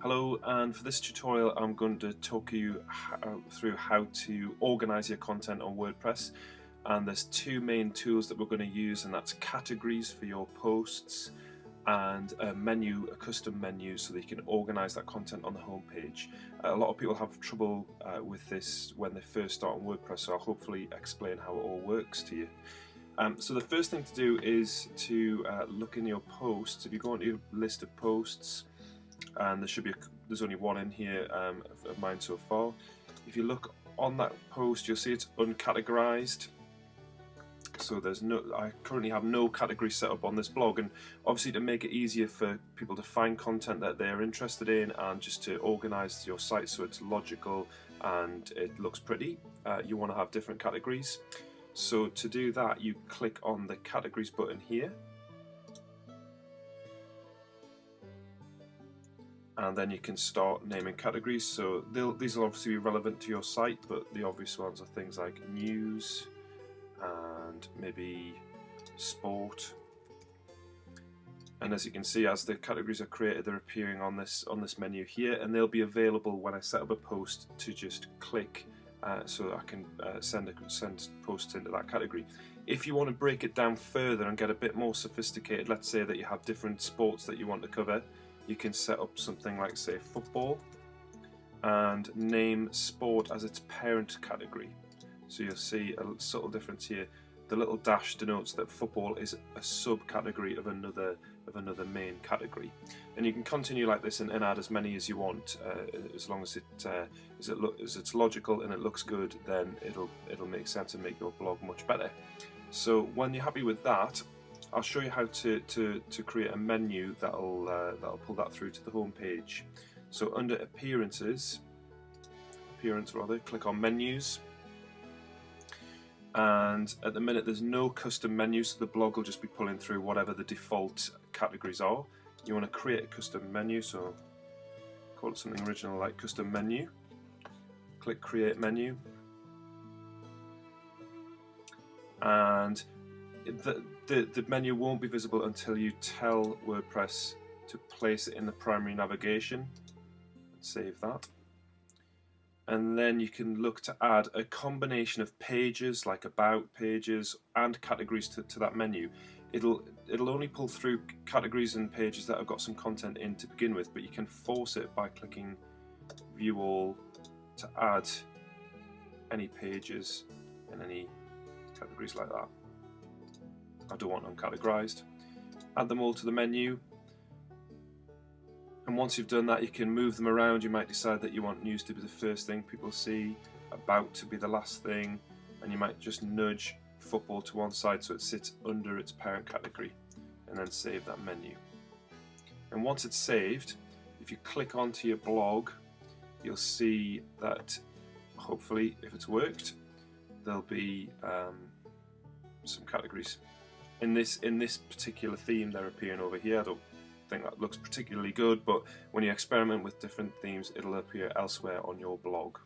Hello, and for this tutorial I'm going to talk you through how to organize your content on WordPress. And there's two main tools that we're going to use, and that's categories for your posts and a custom menu so that you can organize that content on the home page. A lot of people have trouble with this when they first start on WordPress, so I'll hopefully explain how it all works to you. So the first thing to do is to look in your posts. If you go into your list of posts, and there's only one in here of mine so far. If you look on that post, you'll see it's uncategorized. So I currently have no category set up on this blog, and obviously to make it easier for people to find content that they're interested in and just to organize your site so it's logical and it looks pretty, you want to have different categories. So to do that, you click on the categories button here, and then you can start naming categories. So these will obviously be relevant to your site, but the obvious ones are things like news and maybe sport. And as you can see, as the categories are created, they're appearing on this menu here, and they'll be available when I set up a post to just click so that I can send posts into that category. If you want to break it down further and get a bit more sophisticated, let's say that you have different sports that you want to cover, you can set up something like, say, football, and name sport as its parent category. So you'll see a subtle difference here. The little dash denotes that football is a subcategory of another main category. And you can continue like this and add as many as you want, as long as it's logical and it looks good. Then it'll make sense and make your blog much better. So when you're happy with that, I'll show you how to create a menu that'll pull that through to the home page. So under Appearance, click on Menus. And at the minute there's no custom menu, so the blog will just be pulling through whatever the default categories are. You want to create a custom menu, so call it something original like custom menu. Click Create Menu. And the menu won't be visible until you tell WordPress to place it in the primary navigation. Save that. And then you can look to add a combination of pages, like about pages, and categories to that menu. It'll only pull through categories and pages that have got some content in to begin with, but you can force it by clicking View All to add any pages and any categories like that. I don't want them categorized. Add them all to the menu, and once you've done that, you can move them around. You might decide that you want news to be the first thing people see, about to be the last thing, and you might just nudge football to one side so it sits under its parent category, and then save that menu. And once it's saved, if you click onto your blog, you'll see that hopefully, if it's worked, there'll be some categories. In this particular theme, they're appearing over here. I don't think that looks particularly good, but when you experiment with different themes, it'll appear elsewhere on your blog.